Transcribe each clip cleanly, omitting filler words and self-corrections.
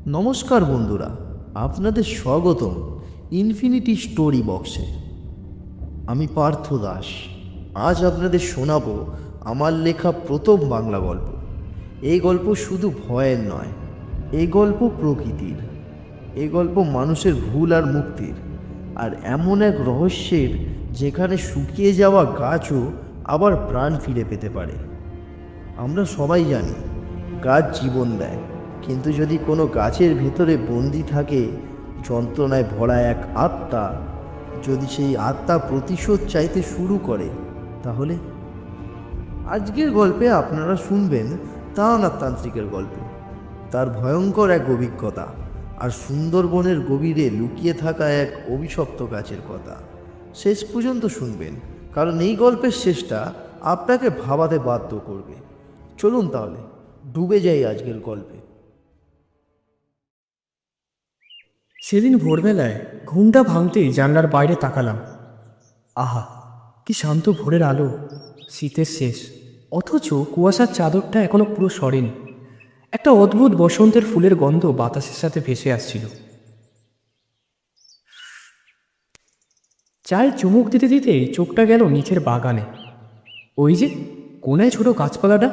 নমস্কার বন্ধুরা, আপনাদের স্বাগতম ইনফিনিটি স্টোরি বক্সে। আমি পার্থ দাস। আজ আপনাদের শোনাবো আমার লেখা প্রথম বাংলা গল্প। এই গল্প শুধু ভয়ের নয়, এই গল্প প্রকৃতির, এই গল্প মানুষের ভুল আর মুক্তির, আর এমন এক রহস্যের যেখানে শুকিয়ে যাওয়া গাছও আবার প্রাণ ফিরে পেতে পারে। আমরা সবাই জানি গাছ জীবন দেয়, কিন্তু যদি কোনো গাছের ভেতরে বন্দি থাকে যন্ত্রণায় ভরা এক আত্মা, যদি সেই আত্মা প্রতিশোধ চাইতে শুরু করে, তাহলে আজকের গল্পে আপনারা শুনবেন তারানাথ তান্ত্রিকের গল্প, তার ভয়ঙ্কর এক অভিজ্ঞতা, আর সুন্দরবনের গভীরে লুকিয়ে থাকা এক অভিশপ্ত গাছের কথা। শেষ পর্যন্ত শুনবেন, কারণ এই গল্পের শেষটা আপনাকে ভাবাতে বাধ্য করবে। চলুন তাহলে ডুবে যাই আজকের গল্পে। সেদিন ভোরবেলায় ঘুমটা ভাঙতেই জানলার বাইরে তাকালাম। আহা, কি শান্ত ভোরের আলো! শীতের শেষ, অথচ কুয়াশার চাদরটা এখনো পুরো সরেনি। একটা অদ্ভুত বসন্তের ফুলের গন্ধ বাতাসের সাথে ভেসে আসছিল। চায়ের চুমুক দিতে দিতে চোখটা গেল নিচের বাগানে। ওই যে কোনায় ছোট গাছপালাটা,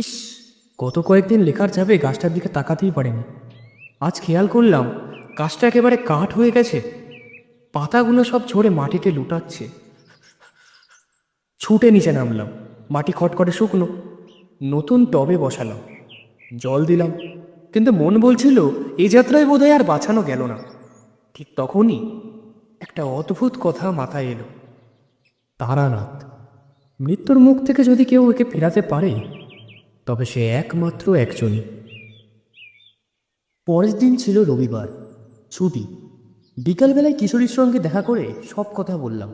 ইস, গত কয়েকদিন লেখার যাবে গাছটার দিকে তাকাতেই পারেনি। আজ খেয়াল করলাম গাছটা একেবারে কাঠ হয়ে গেছে, পাতাগুলো সব ঝরে মাটিতে লুটাচ্ছে। ছুটে নিচে নামলাম, মাটি খটখটে শুকনো। নতুন টবে বসালাম, জল দিলাম, কিন্তু মন বলছিল এ যাত্রায় বোধহয় আর বাঁচানো গেল না। ঠিক তখনই একটা অদ্ভুত কথা মাথায় এলো। তারানাথ, মৃত্যুর মুখ থেকে যদি কেউ একে ফেরাতে পারে, তবে সে একমাত্র একজনই। পরের দিন ছিল রবিবার, ছুটি। বিকালবেলায় কিশোরীর সঙ্গে দেখা করে সব কথা বললাম।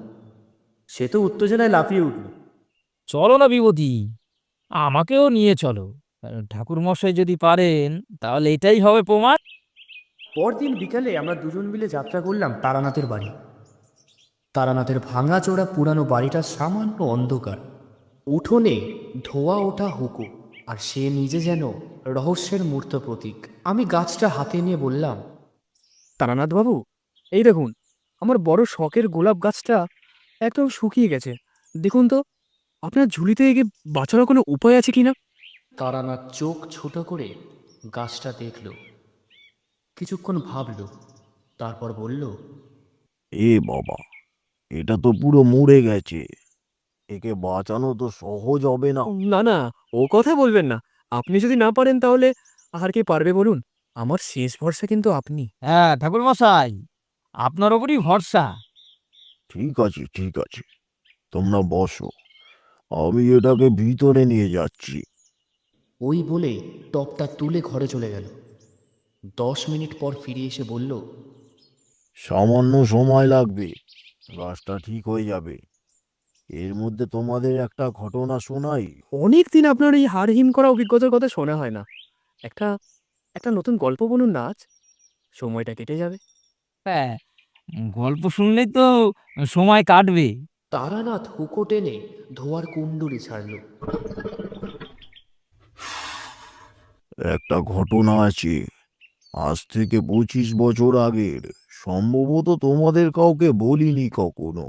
সে তো উত্তেজনায় লাফিয়ে উঠল। চলো না বিভূতি, আমাকেও নিয়ে চলো। ঠাকুর মশাই যদি পারেন তাহলে এটাই হবে প্রমাণ। পরদিন বিকালে আমরা দুজন মিলে যাত্রা করলাম তারানাথের বাড়ি। তারানাথের ভাঙাচোরা পুরানো বাড়িটা সামান্য অন্ধকার, উঠোনে ধোয়া ওঠা হুকু, আর সে নিজে যেন রহস্যের মূর্ত প্রতীক। আমি গাছটা হাতে নিয়ে বললাম, তারানাথ বাবু, এই দেখুন, আমার বড় শখের গোলাপ গাছটা একদম শুকিয়ে গেছে। দেখুন তো, আপনার ঝুলিতে একে বাঁচানোর কোনো উপায় আছে কিনা? তারানাথ চোখ ছোট করে গাছটা দেখল, কিছুক্ষণ ভাবল, তারপর বলল, এ বাবা, এটা তো পুরো মরে গেছে। একে বাঁচানো তো সহজ হবে না। না না, ও কথা বলবেন না। আপনি যদি না পারেন তাহলে আর কে পারবে বলুন? আমার শেষ ভরসা কিন্তু আপনি। হ্যাঁ ঠাকুর মশাই, আপনার ওপরই ভরসা। ঠিক আছে, ঠিক আছে, তোমরা বসো, আমি এটাকে ভিতরে নিয়ে যাচ্ছি। ওই বলে টপটা তুলে ঘরে চলে গেল। 10 মিনিট পর ফিরে এসে বলল, সামান্য সময় লাগবে, গাছটা ঠিক হয়ে যাবে। এর মধ্যে তোমাদের একটা ঘটনা শোনাই। অনেক দিন আপনার এই হাড় হিম করা অভিজ্ঞতার কথা শোনা হয় না। একটা একটা নতুন গল্প বলুন না আজ, সময়টা কেটে যাবে। হ্যাঁ, গল্প শুনলেই তো সময় কাটবে। তারানাথ হুকো টেনে ধোয়ার কুণ্ডুলি ছাড়ল। একটা ঘটনা আছে, আজ থেকে 25 বছর আগের। সম্ভবত তোমাদের কাউকে বলিনি কখনো।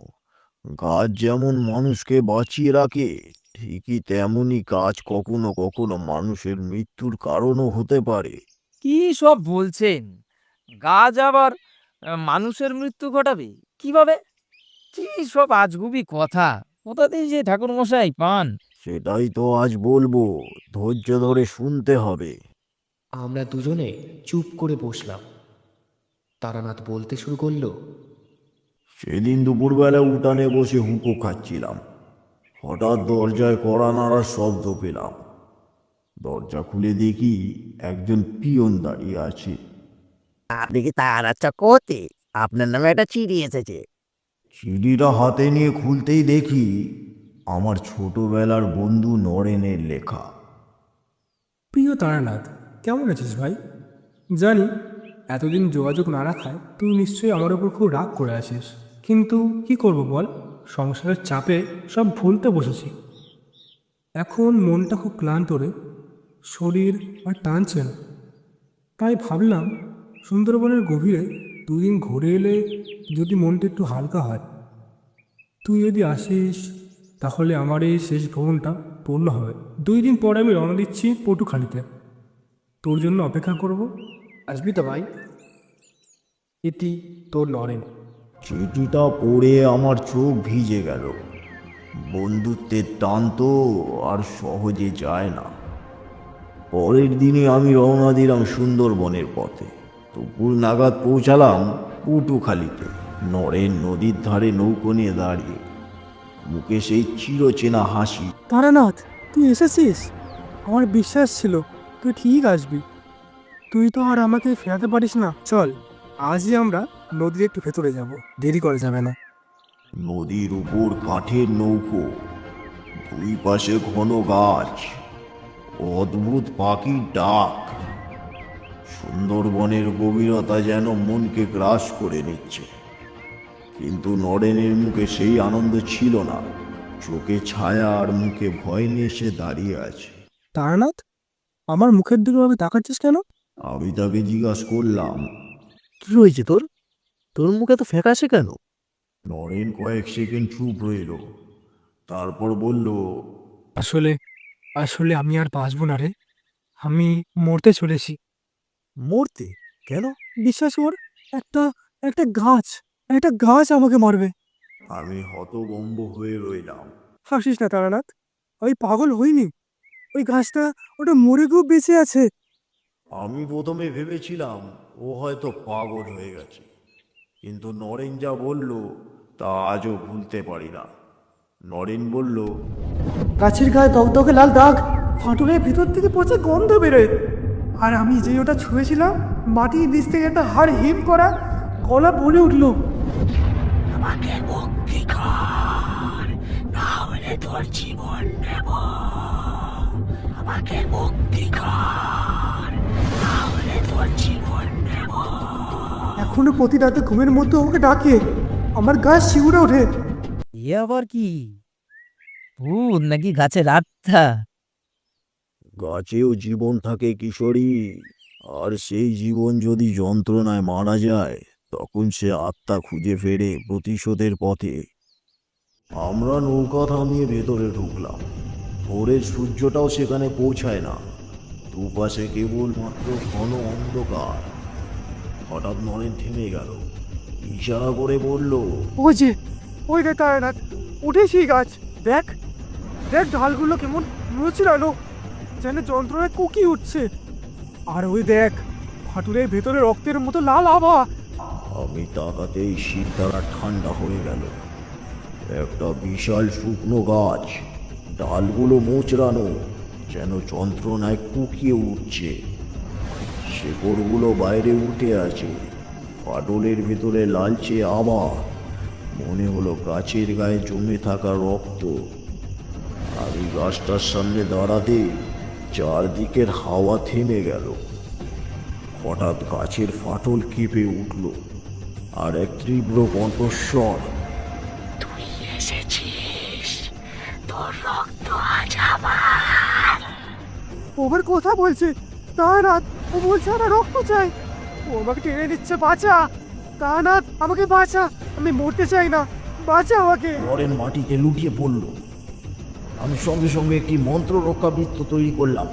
গাছ যেমন মানুষকে বাঁচিয়ে রাখে, ঠিকই তেমনি গাছ কখনো কখনো মানুষের মৃত্যুর কারণও হতে পারে। কি সব বলছেন? গাছ আবার মানুষের মৃত্যু ঘটাবে কিভাবে? কি সব আজগুবি কথা! কোথাতেই যে ঠাকুর মশাই পান। সেটাই তো আজ বলবো, ধৈর্য ধরে শুনতে হবে। আমরা দুজনে চুপ করে বসলাম। তারানাথ বলতে শুরু করলো, সেদিন দুপুরবেলা উঠানে বসে হুঁকো খাচ্ছিলাম। হঠাৎ দরজায় কড়া নাড়ার শব্দ পেলাম। দরজা খুলে দেখি একজন পিয়ন দাঁড়িয়ে আছে। আপনি কি তারানাথ চক্রবর্তী? আপনার নামে একটা চিঠি এসেছে। চিঠিটা হাতে নিয়ে খুলতেই দেখি আমার ছোটবেলার বন্ধু নরেনের লেখা। প্রিয় তারানাথ, কেমন আছিস ভাই? জানি এতদিন যোগাযোগ না রাখায় তুই নিশ্চয়ই আমার ওপর খুব রাগ করে আছিস, কিন্তু কি করব বল, সংসারের চাপে সব ভুলতে বসেছি। এখন মনটা খুব ক্লান্ত রে, শরীর আর টানছে না। তাই ভাবলাম সুন্দরবনের গভীরে 2 দিন ঘুরে এলে যদি মনটা একটু হালকা হয়। তুই যদি আসিস তাহলে আমার এই শেষ ভ্রমণটা পূর্ণ হবে। 2 দিন পরে আমি রওনা দিচ্ছি পটুখালিতে। তোর জন্য অপেক্ষা করব, আসবি তো ভাই? ইতি তোর নরেন। চিঠিটা পড়ে আমার চোখ ভিজে গেল। বন্ধুত্বের টান তো আর সহজে যায় না। পরের দিনে আমি রওনা দিলাম সুন্দরবনের পথে। দুপুর নাগাদ পৌঁছালাম পটুখালিতে। নরেন নদীর ধারে নৌকো নিয়ে দাঁড়িয়ে, মুখে সেই চিরচেনা হাসি। তারানাথ, তুই এসেছিস? আমার বিশ্বাস ছিল তুই ঠিক আসবি। তুই তো আর আমাকে ফেরাতে পারিস না। চল, আজই আমরা নদীর একটু ভেতরে যাব, দেরি করা যাবে না। নদীর উপর কাঠের নৌকো, দুই পাশে ঘন গাছ, অদ্ভুত পাখির ডাক। সুন্দরবনের গভীরতা যেন মনকে গ্রাস করে নিচ্ছে। কিন্তু নরেনের মুখে সেই আনন্দ ছিল না। চোখে ছায়া আর মুখে ভয় নিয়ে সে দাঁড়িয়ে আছে। তারানাথ, আমার মুখের দিকে ভাবে তাকাচ্ছিস কেন? আমি তাকে জিজ্ঞাসা করলাম, কি হয়েছে তোর? তোর মুখে তো ফ্যাকাশে কেন? নরেন কয়েক সেকেন্ড চুপ রইল, তারপর বলল, আসলে আসলে আমি আর বাঁচব না রে। আমি মরতে চলেছি। মরতে? কেন? বিশ্বাস কর, একটা একটা গাছ একটা গাছ আমাকে মারবে। আমি হতভম্ব হয়ে রইলাম। হাসিস না তারানাথ, আমি পাগল হইনি। ওই গাছটা, ওটা মরে গিয়েও বেঁচে আছে। আমি প্রথমে ভেবেছিলাম ও হয়তো পাগল হয়ে গেছে, কিন্তু নরেন যা বলল তা আজও ভুলতে পারি না। নরেন বলল, গাছের গায়ে দগদগে লাল দাগ, ফাটলের ভিতর থেকে পচে গন্ধ বেরোয়। আর আমি যে ওটা ছুঁয়েছিলাম, মাটির নিচ থেকে একটা হাড় হিম করা গলা বলে উঠল, আমাকে মুক্তি কর, না হলে তোর জীবন নেব। আমাকে মুক্তি কর, না হলে তোর জীবন নেব। এখনো প্রতি রাতে ঘুমের মধ্যে আমাকে ডাকে। আমার গা শিউরে ওঠে। এ আবার কি? ভূত নাকি গাছের আত্মা? গাছেও জীবন থাকে কিশোরী, আর সেই জীবন যদি যন্ত্রণায় মারা যায় তখন সে আত্মা খুঁজে ফেরে প্রতিশোধের পথে। আমরা নৌকা থামিয়ে ভেতরে ঢুকলাম। ভোরের সূর্যটাও সেখানে পৌঁছায় না, দুপাশে কেবলমাত্র ঘন অন্ধকার। হঠাৎ নরেন থেমে গেল, ইশারা করে বলল, ওই যে, ওই রে তারানাথ, উঠেছি গাছ। দেখ দেখ, ঢালগুলো কেমন মুচড়ানো, যেন যন্ত্রণায় কুকি উঠছে। আর ওই দেখ, ফাটুরের ভেতরে রক্তের মতো লাল আভা। আমি তাকাতেই শীতদাঁড়া ঠান্ডা হয়ে গেল। একটা বিশাল শুকনো গাছ, ডালগুলো মোচড়ানো, যেন যন্ত্রণায় কুকিয়ে উঠছে। শেকড়গুলো বাইরে উঠে আছে, ফাটলের ভেতরে লালচে আভা। মনে হলো গাছের গায়ে জমে থাকা রক্ত। আমি গাছটার সামনে দাঁড়াতে চারদিকের হাওয়া থেমে গেল। হঠাৎ গাছের ফাটল কেঁপে উঠল, আর এক তীব্র কণ্ঠস্বর, তুই এসেছিস, তোর রক্ত আজ আমার। ওভার কথা বলছে তারানাথ। ও বলছে আমার রক্ত চাই। ও আমাকে টেনে নিচ্ছে। বাঁচা তারানাথ, আমাকে বাঁচা। আমি মরতে চাই না, বাঁচা আমাকে। নরেন মাটিতে লুটিয়ে পড়ল। আমি সঙ্গে সঙ্গে একটি মন্ত্র রক্ষা বৃত্ত তৈরি করলাম।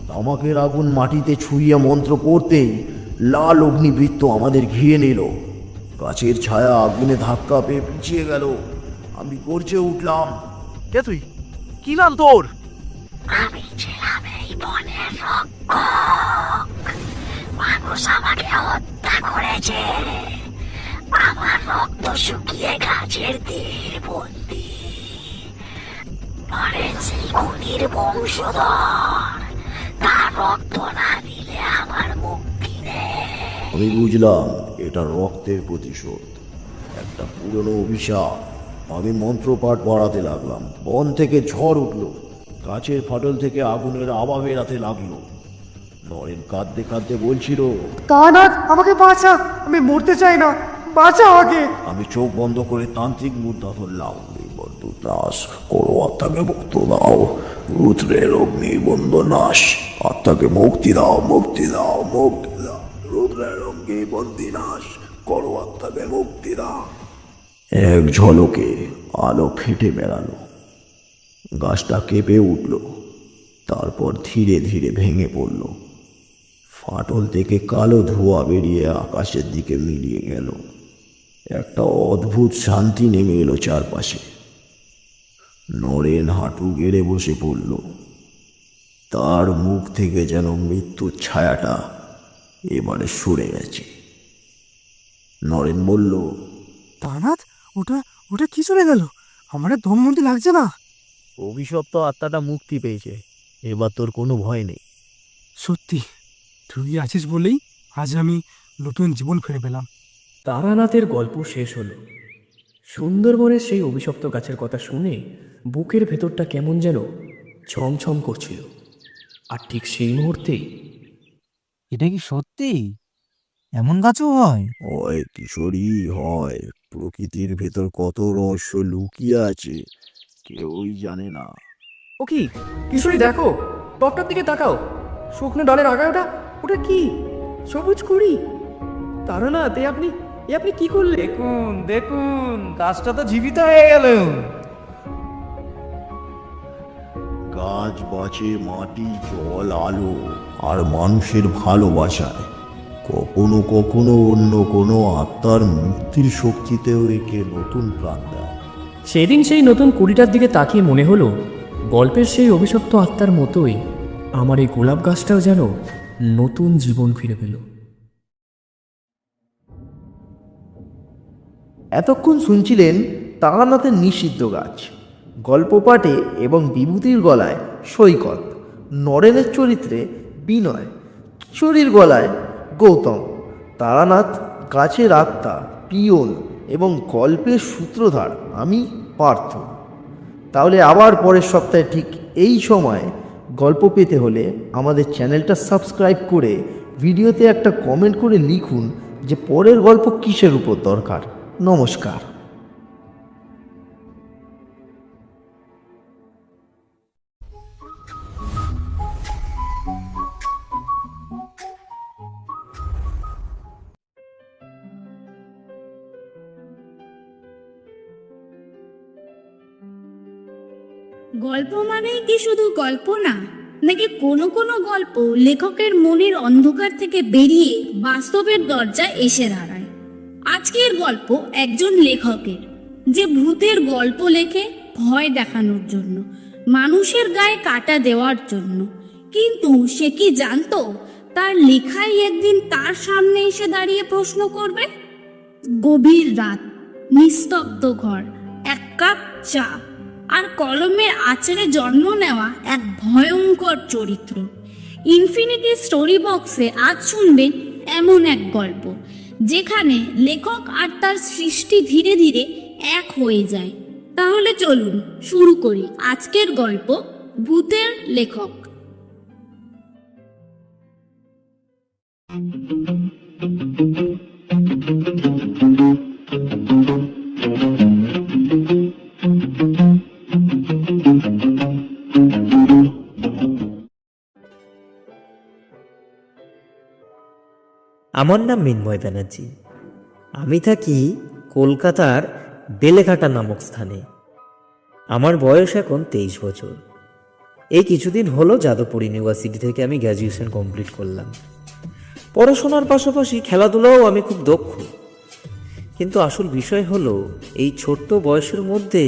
তামাকের আগুন মাটিতে ছুঁয়ে মন্ত্র করতেই লাল অগ্নিবৃত্ত আমাদের ঘিরে নিল। গাছের ছায়া আগুনে ধাক্কা পেয়ে পিছিয়ে গেল। আমি গর্জে উঠলাম, কে তুই? কি নাম তোর? আমি ছিলাম এই বনের রক্ষক। মানুষ আমাকে হত্যা করেছে। আমার রক্ত শুকিয়ে গাছের দেহে বন্দি। নরেন সেই খুনির বংশধর। তার রক্ত না দিলে আমার মুক্তি নেই। আমি বুঝলাম এটা রক্তের প্রতিশোধ, একটা পুরনো অভিশাপ। আমি মন্ত্রপাঠ বাড়াতে লাগলাম। বন থেকে ঝড় উঠল, গাছের ফাটল থেকে আগুনের আভা বেরাতে লাগলো। নরেন কাঁদতে কাঁদতে বলছিল, তারানাথ, আমাকে বাঁচা। আমি মরতে চাই না, বাঁচা আমাকে। আমি চোখ বন্ধ করে তান্ত্রিক মুদ্রা ধরলাম। নিবন্ধ নাশ করো, আত্মাকে মুক্ত দাও। রুদ্রের অগ্নিবন্ধ নাশ, আত্মাকে মুক্তি দাও, মুক্তি দাও, মুক্তি দাও। সমুদ্রের রঙ্গে বন্দিনাশ করো আত্মাকে মুক্তি দাও। এক ঝলকে আলো ফেটে বেড়ালো, গাছটা কেঁপে উঠল, তারপর ধীরে ধীরে ভেঙে পড়ল। ফাটল থেকে কালো ধোঁয়া বেরিয়ে আকাশের দিকে মিলিয়ে গেল। একটা অদ্ভুত শান্তি নেমে এলো চারপাশে। নরেন হাঁটু গেড়ে বসে পড়ল। তার মুখ থেকে যেন মৃত্যুর ছায়াটা এবারে সরে গেছে। নরেন বলল, তারানাথ, ওটা ওটা কি চলে গেল? আমার আর দম মন্দি লাগছে না। অভিশপ্ত আত্মাটা মুক্তি পেয়েছে, এবার তোর কোনো ভয় নেই। সত্যি তুই আছিস বলেই আজ আমি নতুন জীবন ফিরে পেলাম। তারানাথের গল্প শেষ হলো। সুন্দরবনের সেই অভিশপ্ত গাছের কথা শুনে বুকের ভেতরটা কেমন যেন ছমছম করছিল। আর ঠিক সেই মুহূর্তেই এটা কি সত্যি? এমন গাছও হয়? হয় কিশোরী হয়। প্রকৃতির ভেতর কত রহস্য লুকিয়ে আছে কেউই জানে না। ও কি কিশোরী, দেখো টপটার দিকে তাকাও। শুকনো ডালের আগায় ওটা ওটা কি? সবুজ কুড়ি। তারানাথ, এ আপনি কি করলে? দেখুন দেখুন, গাছটা তো জীবিত হয়ে গেল। গাছ বাঁচে মাটি, জল, আলো আর মানুষের ভালোবাসায়। কখনো কখনো অন্য কোনো আত্মার মুক্তির শক্তিতেও একে নতুন প্রাণ দেয়। সেদিন সেই নতুন কুড়িটার দিকে তাকিয়ে মনে হলো, গল্পের সেই অভিশপ্ত আত্মার মতোই আমার এই গোলাপ গাছটাও যেন নতুন জীবন ফিরে পেল। এতক্ষণ শুনছিলেন তারানাথের নিষিদ্ধ গাছ। গল্প পাঠে এবং বিভূতির গলায় সৈকত, নরেনের চরিত্রে বিনয়, কিশোরীর গলায় গৌতম। তারানাথ গাছের আত্মা, পিয়ন এবং গল্পের সূত্রধার আমি পার্থ। তাহলে আবার পরের সপ্তাহে ঠিক এই সময় গল্প পেতে হলে আমাদের চ্যানেলটা সাবস্ক্রাইব করে ভিডিওতে একটা কমেন্ট করে লিখুন যে পরের গল্প কিসের উপর দরকার। নমস্কার। গল্প মানেই কি শুধু গল্প না, নাকি কোনো কোনো গল্প লেখকের মনের অন্ধকার থেকে বেরিয়ে বাস্তবের দরজায় এসে দাঁড়ায়? আজকের গল্প একজন লেখকের, যে ভূতের গল্প লেখে ভয় দেখানোর জন্য, মানুষের গায়ে কাটা দেওয়ার জন্য। কিন্তু সে কি জানতো তার লেখাই একদিন তার সামনে এসে দাঁড়িয়ে প্রশ্ন করবে? গভীর রাত, নিস্তব্ধ ঘর, এক কাপ চা আর কলমের আঁচড়ে জন্ম নেওয়া এক ভয়ঙ্কর চরিত্র। ইনফিনিটি স্টোরি বক্সে আজ শুনবেন এমন এক গল্প যেখানে লেখক আর তার সৃষ্টি ধীরে ধীরে এক হয়ে যায়। তাহলে চলুন শুরু করি আজকের গল্প, ভূতের লেখক। আমার নাম মিন্ময় ব্যানার্জি। আমি থাকি কলকাতার বেলেঘাটা নামক স্থানে। আমার বয়স এখন 23 বছর। এই কিছুদিন হলো যাদবপুর ইউনিভার্সিটি থেকে আমি গ্র্যাজুয়েশন কমপ্লিট করলাম। পড়াশোনার পাশাপাশি খেলাধুলাও আমি খুব দক্ষ। কিন্তু আসল বিষয় হলো, এই ছোট্ট বয়সের মধ্যে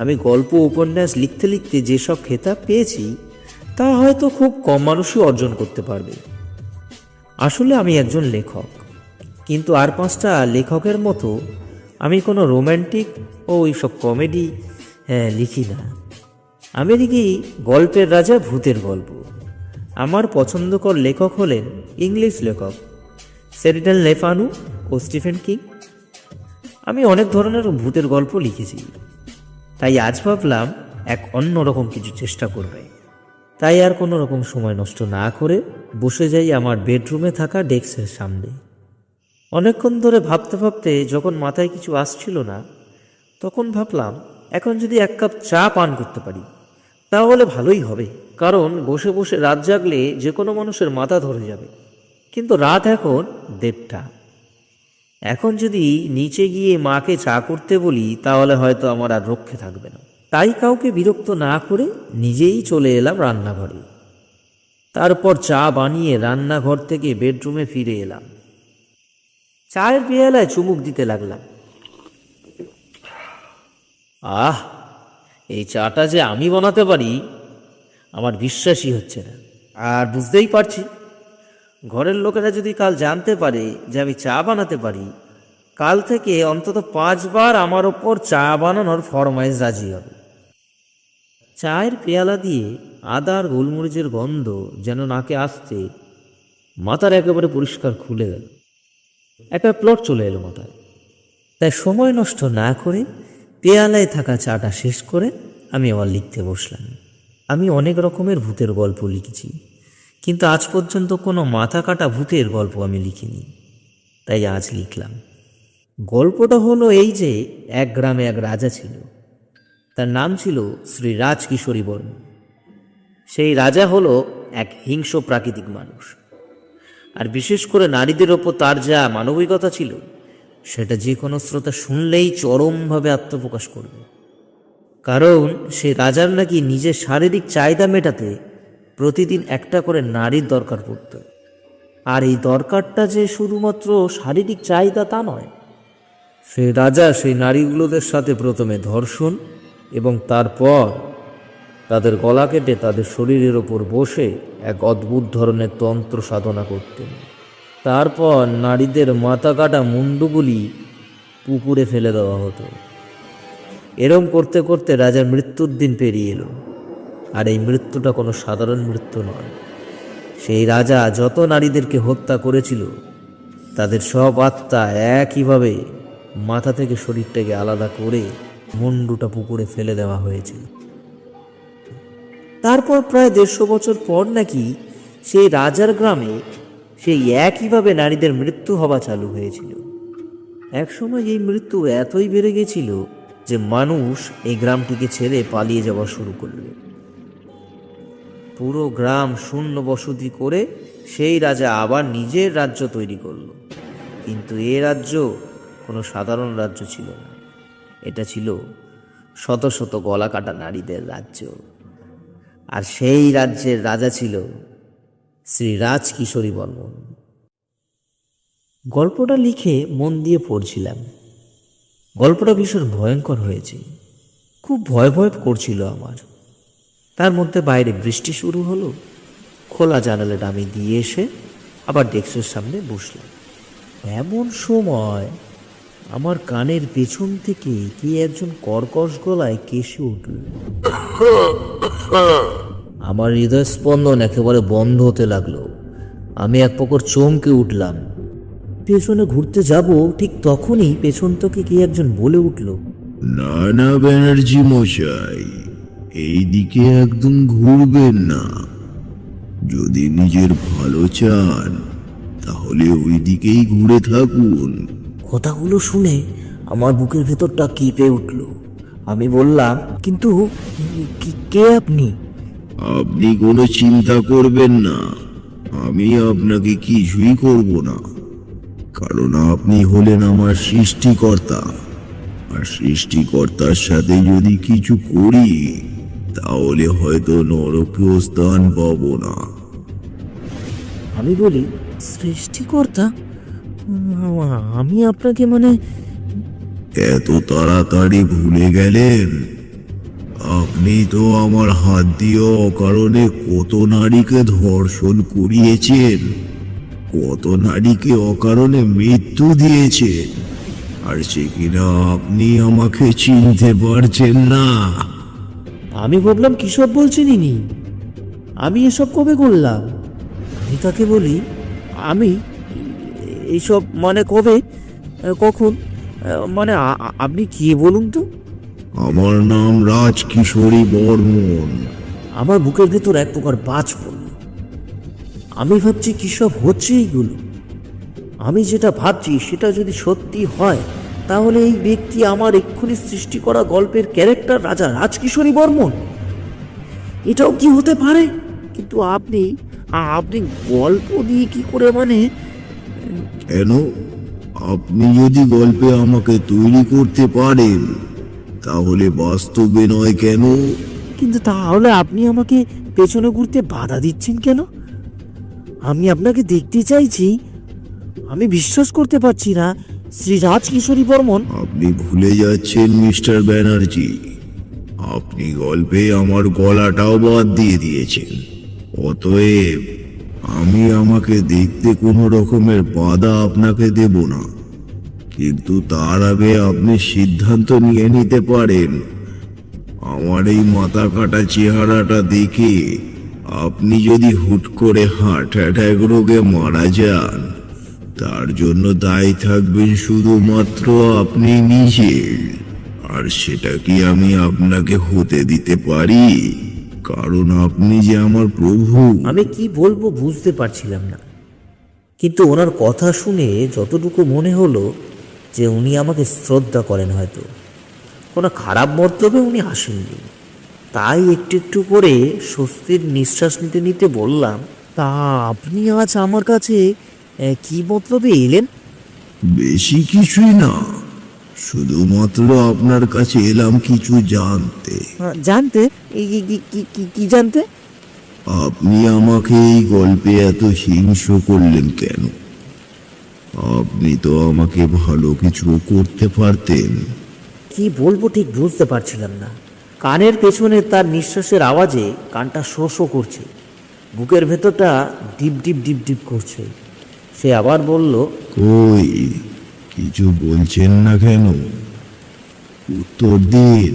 আমি গল্প উপন্যাস লিখতে লিখতে যেসব খেতাব পেয়েছি তা হয়তো খুব কম মানুষই অর্জন করতে পারবে। আসলে আমি একজন লেখক, কিন্তু আর 5টা লেখকের মতো আমি কোনো রোম্যান্টিক ও ওইসব কমেডি লিখি না। আমি লিখি গল্পের রাজা, ভূতের গল্প। আমার পছন্দকর লেখক হলেন ইংলিশ লেখক শেরিডান লে ফানু ও স্টিফেন কিং। আমি অনেক ধরনের ভূতের গল্প লিখেছি, তাই আজ ভাবলাম এক অন্যরকম কিছু চেষ্টা করবে। তাই আর কোনো রকম সময় নষ্ট না করে বসে যাই আমার বেডরুমে থাকা ডেস্কের সামনে। অনেকক্ষণ ধরে ভাবতে ভাবতে যখন মাথায় কিছু আসছিল না, তখন ভাবলাম এখন যদি 1 কাপ চা পান করতে পারি তাহলে ভালোই হবে। কারণ বসে বসে রাত জাগলে যে কোনো মানুষের মাথা ধরে যাবে। কিন্তু রাত এখন 1:30। এখন যদি নিচে গিয়ে মাকে চা করতে বলি তাহলে হয়তো আমার আর রক্ষে থাকবে না। তাই কাউকে বিরক্ত না করে নিজেই চলে এলাম রান্নাঘরে। তারপর চা বানিয়ে রান্নাঘর থেকে বেডরুমে ফিরে এলাম। চায়ের পেয়ালায় চুমুক দিতে লাগলাম। আহ, এই চাটা যে আমি বানাতে পারি আমার বিশ্বাসই হচ্ছে না। আর বুঝতেই পারছি, ঘরের লোকেরা যদি কাল জানতে পারে যে আমি চা বানাতে পারি, কাল থেকে অন্তত 5 বার আমার ওপর চা বানানোর ফরমাইশ রাজি হবে। চায়ের পেয়ালা দিয়ে আদা আর গোলমরিচের গন্ধ যেন নাকে আসতে মাথার একেবারে পরিষ্কার খুলে গেল। একটা প্লট চলে এলো মাথায়। তাই সময় নষ্ট না করে পেয়ালায় থাকা চাটা শেষ করে আমি আবার লিখতে বসলাম। আমি অনেক রকমের ভূতের গল্প লিখেছি, কিন্তু আজ পর্যন্ত কোনো মাথা কাটা ভূতের গল্প আমি লিখিনি। তাই আজ লিখলাম। গল্পটা হলো এই যে, এক গ্রামে এক রাজা ছিল। তার নাম ছিল শ্রী রাজকিশোরী বর্মন। সেই রাজা হলো এক হিংস্র প্রাকৃতিক মানুষ। আর বিশেষ করে নারীদের ওপর তার যা মানবিকতা ছিল, সেটা যে কোনো শ্রোতা শুনলেই চরমভাবে আত্মপ্রকাশ করবে। কারণ সে রাজার নাকি নিজের শারীরিক চাহিদা মেটাতে প্রতিদিন একটা করে নারীর দরকার পড়ত। আর এই দরকারটা যে শুধুমাত্র শারীরিক চাহিদা তা নয়, সে রাজা সেই নারীগুলোদের সাথে প্রথমে ধর্ষণ এবং তারপর তাদের গলা কেটে তাদের শরীরের ওপর বসে এক অদ্ভুত ধরনের তন্ত্র সাধনা করতেন। তারপর নারীদের মাথা কাটা মুন্ডুগুলি পুকুরে ফেলে দেওয়া হতো। এরম করতে করতে রাজার মৃত্যুর দিন পেরিয়ে এলো। আর এই মৃত্যুটা কোনো সাধারণ মৃত্যু নয়। সেই রাজা যত নারীদেরকে হত্যা করেছিল, তাদের সব আত্মা একইভাবে মাথা থেকে শরীরটাকে আলাদা করে মুন্ডুটা পুকুরে ফেলে দেওয়া হয়েছিল। তারপর প্রায় 150 বছর পর নাকি সেই রাজার গ্রামে সেই একইভাবে নারীদের মৃত্যু হওয়া চালু হয়েছিল। একসময় এই মৃত্যু এতই বেড়ে গেছিল যে মানুষ এই গ্রামটিকে ছেড়ে পালিয়ে যাওয়া শুরু করল। পুরো গ্রাম শূন্য বসতি করে সেই রাজা আবার নিজের রাজ্য তৈরি করল। কিন্তু এ রাজ্য কোনো সাধারণ রাজ্য ছিল না। এটা ছিল শত শত গলা কাটা নারীদের রাজ্য। আর সেই রাজ্যের রাজা ছিল শ্রী রাজকিশোরী বর্মন। গল্পটা লিখে মন দিয়ে পড়ছিলাম। গল্পটা ভীষণ ভয়ঙ্কর হয়েছে। খুব ভয় ভয় করছিল আমার। তার মধ্যে বাইরে বৃষ্টি শুরু হলো। খোলা জানালাটা আমি দিয়ে এসে আবার ডেস্কের সামনে বসলাম। এমন সময় আমার কানের পেছন থেকে কে একজন কর্কশ গলায় কেশে উঠল। আমার হৃদয় স্পন্দন একেবারে বন্ধ হতে লাগলো। আমি এক প্রকার চমকে উঠলাম। পেছনে ঘুরতে যাব, ঠিক তখনই পেছন থেকে কে একজন বলে উঠল, নানা ব্যানার্জি মশাই, এই দিকে একদম ঘুরবেন না। যদি নিজের ভালো চান তাহলে ওই দিকেই ঘুরে থাকুন। কথাগুলো শুনে আমার বুকের ভেতরটা কেঁপে উঠল। আমি বললাম, কিন্তু কে আপনি? আপনি কোনো চিন্তা করবেন না, আমি আপনাকে কিছুই করব না। কারণ আপনি হলেন আমার সৃষ্টিকর্তা। আর সৃষ্টিকর্তার সাথে যদি কিছু করি তাহলে হয়তো নরকেও স্থান পাবো না। আমি বলি, সৃষ্টিকর্তা? আমি আপনাকে এত তাড়াতাড়ি ভুলে গেলেন? আপনি তো আমার হাত দিয়ে অকারণে কত নারীকে ধর্ষণ করিয়েছেন, কত নারীকে অকারণে মৃত্যু দিয়েছেন, আর সে কিনা আপনি আমাকে চিনতে পারছেন না। আমি ভাবলাম, কিসব বলছেন ইনি? আমি এসব কবে করলাম? আমি তাকে বলি, আমি এইসব কবে, কখন, আপনি কি বলুন তো? আমার নাম রাজকিশোরী বর্মন। আমার বুকের ভেতর এক প্রকার বাজ পড়ল। আমি ভাবছি, কিসব হচ্ছে এইগুলো? আমি যেটা ভাবছি সেটা যদি সত্যি হয়, তাহলে এই ব্যক্তি আমার এক্ষুনি সৃষ্টি করা গল্পের ক্যারেক্টার রাজা রাজকিশোরী বর্মন। এটাও কি হতে পারে? কিন্তু আপনি গল্প দিয়ে কি করে মানে? কেন? আপনি যদি গল্পে আমাকে তৈরি করতে পারেন তাহলে বাস্তবে নয় কেন? কিন্তু তাহলে আপনি আমাকে পেছনে ঘুরতে বাধা দিচ্ছেন কেন? আমি আপনাকে দেখতে চাইছি। আমি বিশ্বাস করতে পারছি না শ্রী রাজকিশোরী বর্মন। আপনি ভুলে যাচ্ছেন মিস্টার ব্যানার্জি, আপনি গল্পে আমার গলাটাও বাদ দিয়ে দিয়েছেন। অতএব আমি আমাকে দেখতে কোনো রকমের বাধা আপনাকে দেব না, কিন্তু তার আগে আপনি সিদ্ধান্ত নিয়ে নিতে পারেন। আমার এই মাথা কাটা চেহারাটা দেখে আপনি যদি হুট করে হার্ট অ্যাটাক রোগে মারা যান, তার জন্য দায়ী থাকবেন শুধুমাত্র আপনি নিজে। আর সেটা কি আমি আপনাকে হতে দিতে পারি? কারণ আপনি যে আমার প্রভু। আমি কি বলবো বুঝতে পারছিলাম না, কিন্তু ওনার কথা শুনে যতটুকু মনে হলো যে উনি আমাকে শ্রদ্ধা করেন। হয়তো কোনো খারাপ মতলবে উনি আসেননি। তাই একটু একটু করে স্বস্তির নিঃশ্বাস নিতে নিতে বললাম, তা আপনি আজ আমার কাছে কি মতলবে এলেন? বেশি কিছুই না, শুধুমাত্র আপনার কাছে এলাম কিছু জানতে। জানতে? কি জানতে? আপনি আমাকে এই গল্পে এত হিংস্র করলেন কেন? আপনি তো আমাকে ভালো কিছু করতে পারতেন। কি বলবো ঠিক বুঝতে পারছিলাম না। কানের পেছনে তার নিঃশ্বাসের আওয়াজে কানটা শো শো করছে, বুকের ভেতরটা ডিপ ডিপ ডিপ ডিপ করছে। সে আবার বলল, কই কিছু বলছেন না কেন? উত্তর দিন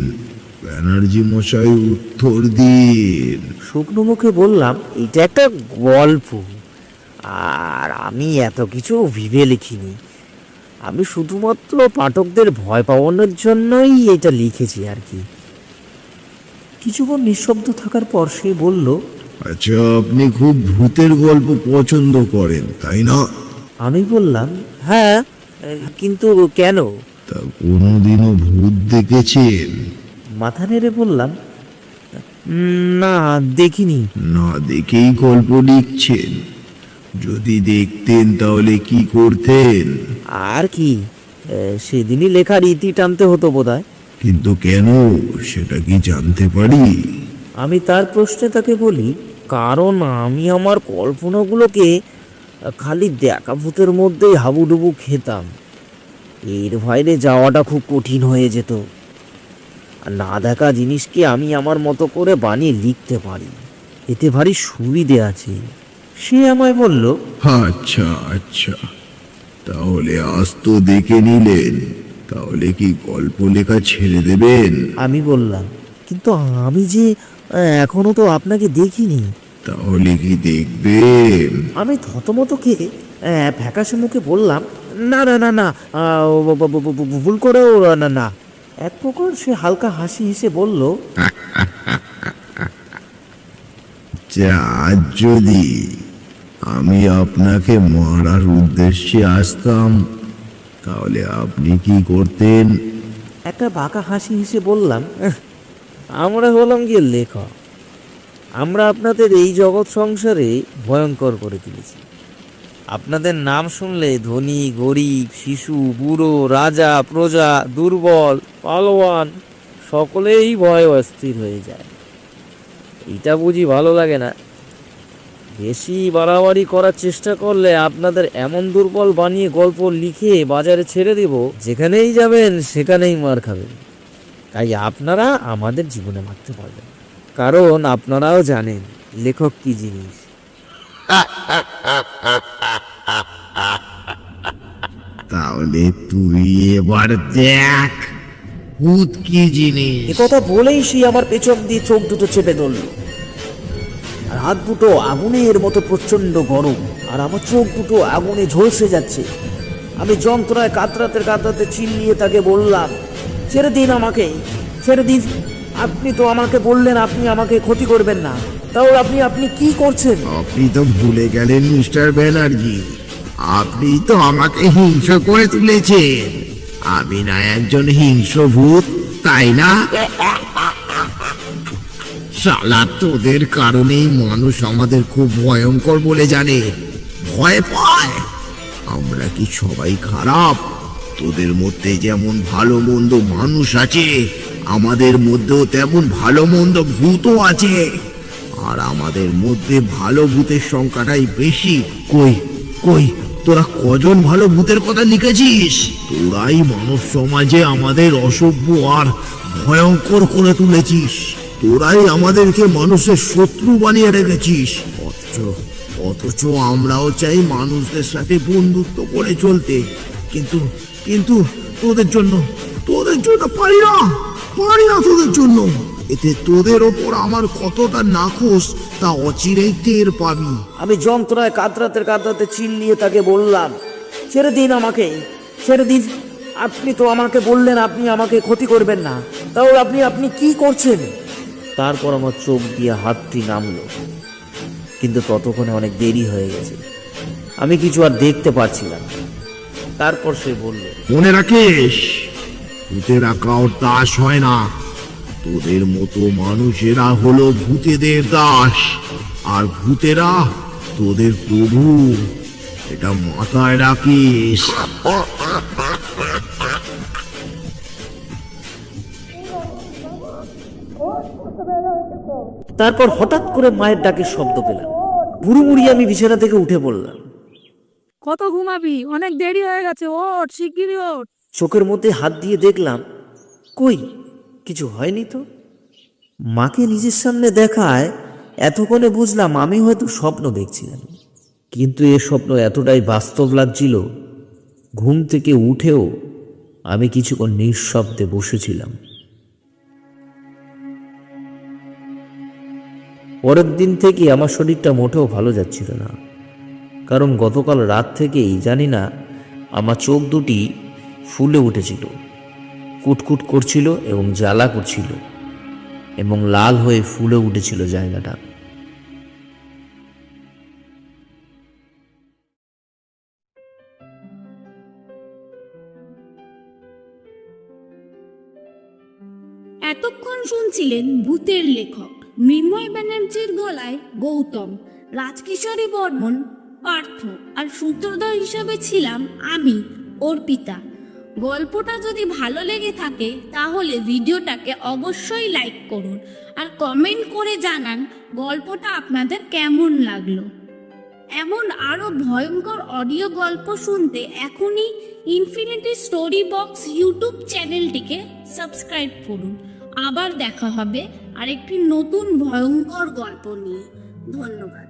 ব্যানার্জি মশাই, উত্তর দিন। শুকনো মুখে বললাম, এটা একটা গল্প, আর আমি এত কিছু ভেবে লিখিনি। আমি শুধুমাত্র পাঠকদের ভয় পাওয়ানোর জন্যই এটা লিখেছি আর কি। কিছুক্ষণ নিঃশব্দ থাকার পর সে বলল, আচ্ছা, আপনি খুব ভূতের গল্প পছন্দ করেন তাই না? আমি বললাম, হ্যাঁ, কিন্তু কেন? তা কোনোদিনও ভূত দেখেছেন? মাথা নেড়ে বললাম, না দেখিনি। না দেখেই গল্প লিখছেন? যদি দেখতেন তাহলে কি করতেন? আর কি, সেদিনই লেখার ইতি টানতে হতো বোধহয়। কিন্তু কেন, সেটা কি জানতে পারি? আমি তার প্রশ্নে তাকে বলি, কারণ আমি আমার কল্পনাগুলোকে খালি দেখা ভূতের মধ্যেই হাবুডুবু খেতাম। এর বাইরে যাওয়াটা খুব কঠিন হয়ে যেত। আর না দেখা জিনিসকে আমি আমার মতো করে বানিয়ে লিখতে পারি, এতে ভারী সুবিধে আছে। সে আমায় বলল, আচ্ছা আচ্ছা, তাহলে আজ তো দেখে নিলেন, তাহলে কি গল্প লেখা ছেড়ে দেবেন? আমি বললাম, কিন্তু আমি যে এখনো তো আপনাকে দেখিনি। তাহলে কি দেখবেন? আমি থতমতকে ফ্যাকাশে মুখে বললাম, না না না না, ভুল করেও না না। এক প্রকার সে হালকা হাসি হেসে বলল, আজ যদি আমি আপনাকে মারার উদ্দেশ্যে আসতাম তাহলে আপনি কি করতেন? একটা বাঁকা হাসি হেসে বললাম, আমরা হলাম গিয়ে লেখক। আমরা আপনাদের এই জগৎ সংসারে ভয়ঙ্কর করে তুলেছি। আপনাদের নাম শুনলে ধনী গরিব, শিশু বুড়ো, রাজা প্রজা, দুর্বল পালোয়ান সকলেই ভয়ে অস্থির হয়ে যায়। এটা বুঝি ভালো লাগে না? বেশি বাড়াবাড়ি করার চেষ্টা করলে আপনাদের এমন দুর্বল বানিয়ে গল্প লিখে বাজারে ছেড়ে দেব, যেখানেই যাবেন সেখানেই মার খাবেন। তাই আপনারা আমাদের জীবনে মারতে পারবেন, কারণ আপনারাও জানেন লেখক কি জিনিস। তাহলে তুই এবার দেখ ভূত কি জিনিস। একথা বলেই সে আমার পেছন দিয়ে চোখ দুটো চেপে ধরল। আর হাত দুটো আগুনের মতো প্রচন্ড গরম, আর আমার চোখ দুটো আগুনে ঝলসে যাচ্ছে। আমি যন্ত্রণায় কাতরাতে কাতরাতে চিল্লিয়ে তাকে বললাম, ছেড়ে দিন আমাকে, ছেড়ে দিন। আপনি তো আমাকে বললেন আপনি আমাকে ক্ষতি করবেন না, তাহলে আপনি কি করছেন? আপনি তো ভুলে গেলেন মিস্টার ব্যানার্জি, আপনি তো আমাকে হিংস্র করে তুলেছেন। আমি না একজন হিংস্র ভূত, তাই না? শালা তোদের কারণেই মানুষ আমাদের খুব ভয়ঙ্কর বলে জানে, ভয় পায়। আমরা কি সবাই খারাপ? তোদের মধ্যে যেমন ভালো মন্দ মানুষ আছে, আমাদের মধ্যেও তেমন ভালো মন্দ ভূতও আছে। আর আমাদের মধ্যে ভালো ভূতের সংখ্যাটাই বেশি। কই কই তোরা কজন ভালো ভূতের কথা লিখেছিস? তোরাই মানব সমাজে আমাদের অসভ্য আর ভয়ঙ্কর করে তুলেছিস। তোরাই আমাদেরকে মানুষের শত্রু বানিয়ে রেখেছিস। অথচ আমরাও চাই মানুষদের সাথে বন্ধুত্ব করে চলতে, কিন্তু কিন্তু তোদের জন্য পারি না তোদের জন্য। এতে তোদের ওপর আমার কতটা নাখোশ তা অচিরেই টের পাবি। আমি যন্ত্রণায় কাতরাতে চিল্লিয়ে তাকে বললাম, ছেড়ে দিন আমাকে, ছেড়ে দিন। আপনি তো আমাকে বললেন আপনি আমাকে ক্ষতি করবেন না, তাও আপনি কি করছেন? তারপর আমার চোখ দিয়ে হাতটি নামলো, কিন্তু ততক্ষণে অনেক দেরি হয়ে গেছে। আমি কিছু আর দেখতে পারছিলাম না। তারপর সে বলল, মনে রাখিস, ভূতেরা কাউর দাস হয় না। তোদের মতো মানুষেরা হলো ভূতেদের দাস, আর ভূতেরা তোদের প্রভু। এটা মাথায় রাখিস। তারপর হঠাৎ করে মায়ের ডাকের শব্দ পেলাম। হুড়ুমুড়ি আমি বিছানা থেকে উঠে পড়লাম। কত ঘুমাবি? অনেক দেরি হয়ে গেছে, ওঠ শিগগিরই ওঠ। চোখের মধ্যে হাত দিয়ে দেখলাম, কই কিছু হয়নি তো। মাকে নিজের সামনে দেখায় এতক্ষণে বুঝলাম আমি হয়তো স্বপ্ন দেখছিলাম, কিন্তু এ স্বপ্ন এতটাই বাস্তব লাগছিল, ঘুম থেকে উঠেও আমি কিছুক্ষণ নিঃশব্দে বসেছিলাম। পরের দিন থেকে আমার শরীরটা মোটেও ভালো যাচ্ছিল না, কারণ গতকাল রাত থেকেই জানি না আমার চোখ দুটি ফুলে উঠেছিল, কুটকুট করছিল এবং জ্বালা করছিল এবং লাল হয়ে ফুলে উঠেছিল জায়গাটা। এতক্ষণ শুনছিলেন ভূতের লেখক মৃন্ময় ব্যানার্জির গলায় গৌতম, রাজকিশোরী বর্মন পার্থ, আর সূত্রধর হিসেবে ছিলাম আমি, অর্পিতা। গল্পটা যদি ভালো লেগে থাকে তাহলে ভিডিওটাকে অবশ্যই লাইক করুন আর কমেন্ট করে জানান গল্পটা আপনাদের কেমন লাগলো। এমন আরো ভয়ঙ্কর অডিও গল্প শুনতে এখনই ইনফিনিটি স্টোরি বক্স ইউটিউব চ্যানেলটিকে সাবস্ক্রাইব করুন। আবার দেখা হবে আরেকটি নতুন ভয়ঙ্কর গল্প নিয়ে। ধন্যবাদ।